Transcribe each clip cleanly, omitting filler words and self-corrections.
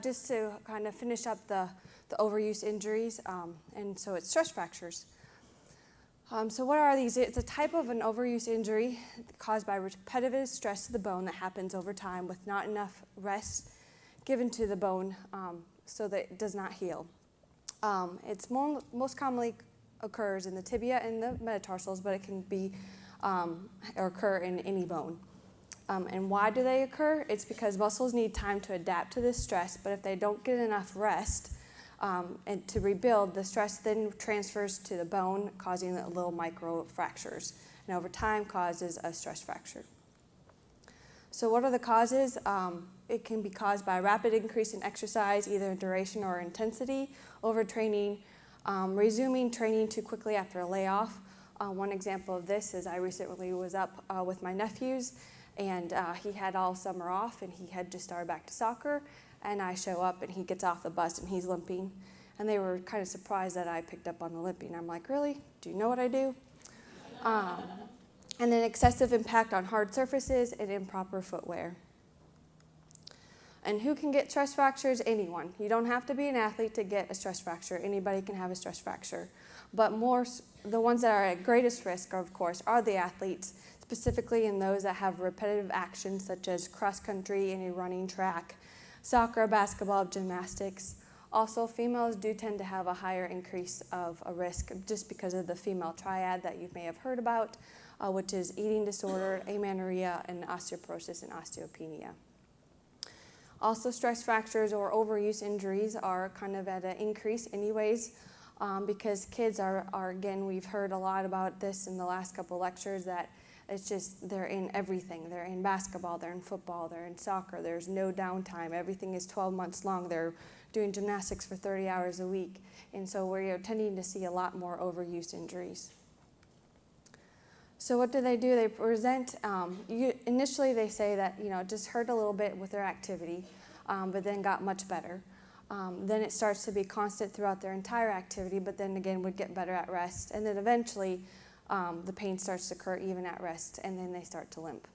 Just to kind of finish up the overuse injuries, and so it's stress fractures. So what are these? It's a type of an overuse injury caused by repetitive stress to the bone that happens over time with not enough rest given to the bone so that it does not heal. It's most commonly occurs in the tibia and the metatarsals, but it can be or occur in any bone. And why do they occur? It's because muscles need time to adapt to this stress, but if they don't get enough rest and to rebuild, the stress then transfers to the bone, causing little micro fractures, and over time causes a stress fracture. So what are the causes? It can be caused by a rapid increase in exercise, either in duration or intensity, overtraining, resuming training too quickly after a layoff. One example of this is I recently was up with my nephews, and he had all summer off, and he had just started back to soccer, and I show up, and he gets off the bus, and he's limping, and they were kind of surprised that I picked up on the limping. I'm like, really? Do you know what I do? And then excessive impact on hard surfaces and improper footwear. And who can get stress fractures? Anyone. You don't have to be an athlete to get a stress fracture. Anybody can have a stress fracture. But the ones that are at greatest risk, of course, are the athletes, specifically in those that have repetitive actions such as cross country, any running, track, soccer, basketball, gymnastics. Also, females do tend to have a higher increase of a risk just because of the female triad that you may have heard about, which is eating disorder, amenorrhea, and osteoporosis and osteopenia. Also, stress fractures or overuse injuries are kind of at an increase anyways, because kids are again, we've heard a lot about this in the last couple lectures, that it's just they're in everything. They're in basketball, they're in football, they're in soccer. There's no downtime. Everything is 12 months long. They're doing gymnastics for 30 hours a week. And so we're tending to see a lot more overuse injuries. So what do? They present, initially they say that, it just hurt a little bit with their activity, but then got much better. Then it starts to be constant throughout their entire activity, but then again would get better at rest. And then eventually the pain starts to occur even at rest, and then they start to limp.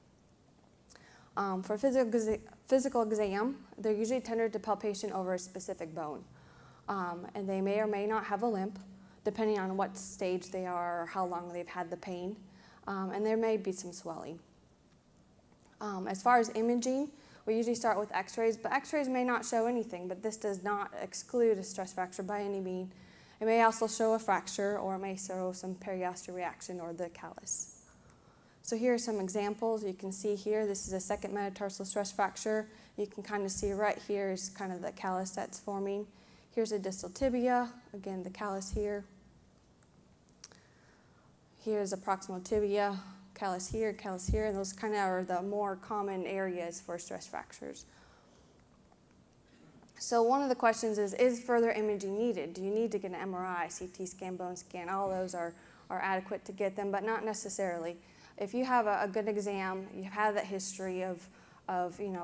For physical exam, they're usually tendered to palpation over a specific bone. And they may or may not have a limp, depending on what stage they are or how long they've had the pain. And there may be some swelling. As far as imaging, we usually start with x-rays, but x-rays may not show anything, but this does not exclude a stress fracture by any means. It may also show a fracture, or it may show some periosteal reaction or the callus. So here are some examples. You can see here, this is a second metatarsal stress fracture. You can kind of see right here is kind of the callus that's forming. Here's a distal tibia, again the callus here. Here's a proximal tibia, callus here, and those kind of are the more common areas for stress fractures. So one of the questions is further imaging needed? Do you need to get an MRI, CT scan, bone scan? All those are adequate to get them, but not necessarily. If you have a good exam, you have that history of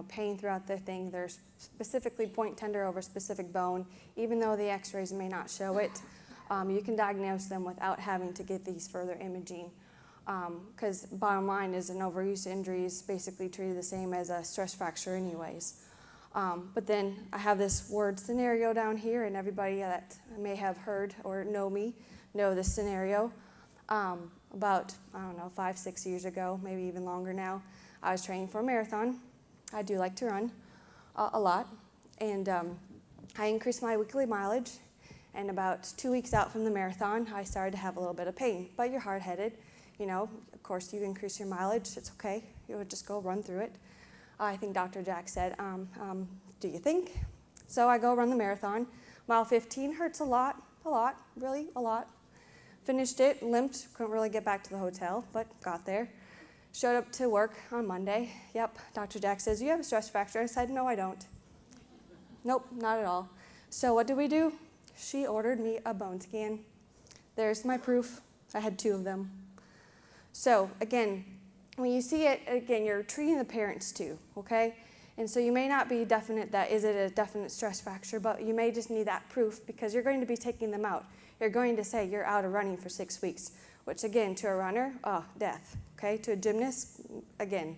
pain throughout the thing, there's specifically point tender over specific bone, even though the x-rays may not show it, you can diagnose them without having to get these further imaging. Because bottom line is an overuse injury is basically treated the same as a stress fracture anyways. But then I have this word scenario down here, and everybody that may have heard or know me know this scenario. About, 5-6 years ago, maybe even longer now, I was training for a marathon. I do like to run a lot, and I increased my weekly mileage, and about 2 weeks out from the marathon, I started to have a little bit of pain. But you're hard-headed, of course you increase your mileage, it's okay, you would just go run through it. I think Dr. Jack said, do you think? So I go run the marathon. Mile 15 hurts a lot, really a lot. Finished it, limped, couldn't really get back to the hotel, but got there. Showed up to work on Monday. Yep, Dr. Jack says, you have a stress fracture. I said, no, I don't. Nope, not at all. So what do? She ordered me a bone scan. There's my proof. I had 2 of them. So again, when you see it, again, you're treating the parents too, okay? And so you may not be definite that is it a definite stress fracture, but you may just need that proof because you're going to be taking them out. You're going to say you're out of running for 6 weeks, which again, to a runner, death, okay? To a gymnast, again,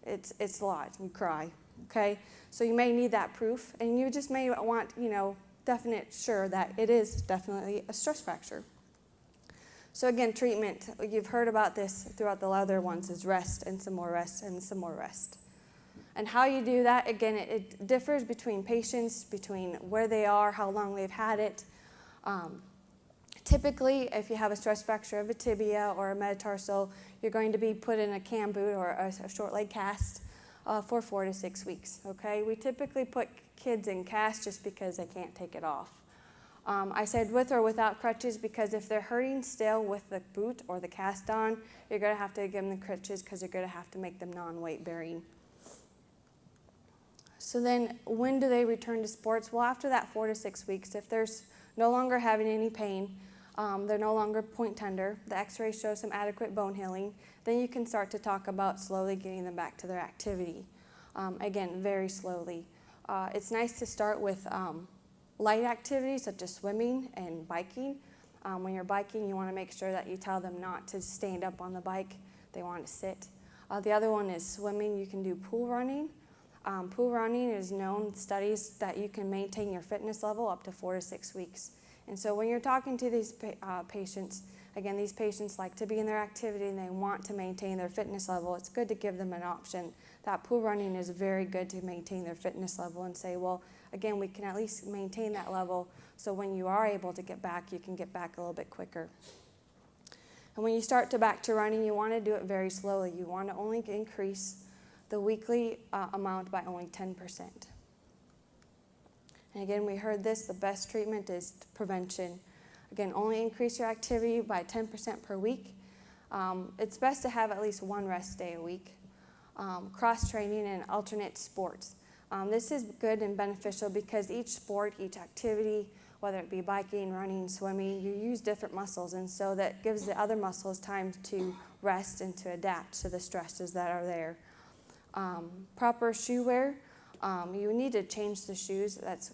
it's a lot. You cry. okay? So you may need that proof, and you just may want, definite sure that it is definitely a stress fracture. So again, treatment, you've heard about this throughout the other ones, is rest and some more rest and some more rest. And how you do that, again, it differs between patients, between where they are, how long they've had it. Typically, if you have a stress fracture of a tibia or a metatarsal, you're going to be put in a cam boot or a short leg cast for 4 to 6 weeks, okay? We typically put kids in cast just because they can't take it off. I said with or without crutches because if they're hurting still with the boot or the cast on, you're going to have to give them the crutches because you're going to have to make them non-weight bearing. So then when do they return to sports? Well, after that 4 to 6 weeks, if they're no longer having any pain, they're no longer point tender, the x-ray shows some adequate bone healing, then you can start to talk about slowly getting them back to their activity. Again, very slowly. It's nice to start with light activities such as swimming and biking. When you're biking, you want to make sure that you tell them not to stand up on the bike. They want to sit. The other one is swimming. You can do pool running. Pool running is known, studies, that you can maintain your fitness level up to 4 to 6 weeks. And so when you're talking to these patients, again, these patients like to be in their activity and they want to maintain their fitness level, it's good to give them an option. That pool running is very good to maintain their fitness level and say, well, again, we can at least maintain that level so when you are able to get back, you can get back a little bit quicker. And when you start back to running, you want to do it very slowly. You want to only increase the weekly amount by only 10%. And again, we heard this, the best treatment is prevention. Again, only increase your activity by 10% per week. It's best to have at least one rest day a week. Cross-training and alternate sports. This is good and beneficial because each sport, each activity, whether it be biking, running, swimming, you use different muscles, and so that gives the other muscles time to rest and to adapt to the stresses that are there. Proper shoe wear. You need to change the shoes. That's,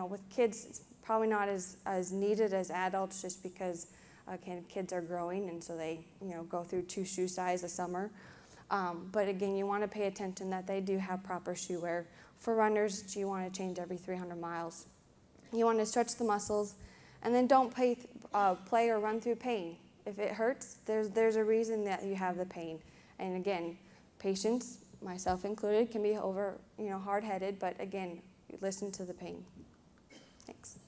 with kids, it's probably not as needed as adults just because, again, kids are growing and so they, go through 2 shoe size a summer. But again, you want to pay attention that they do have proper shoe wear. For runners, you want to change every 300 miles. You want to stretch the muscles, and then don't play or run through pain. If it hurts, there's a reason that you have the pain. And again, patients, myself included, can be hard-headed, but again, listen to the pain. Thanks.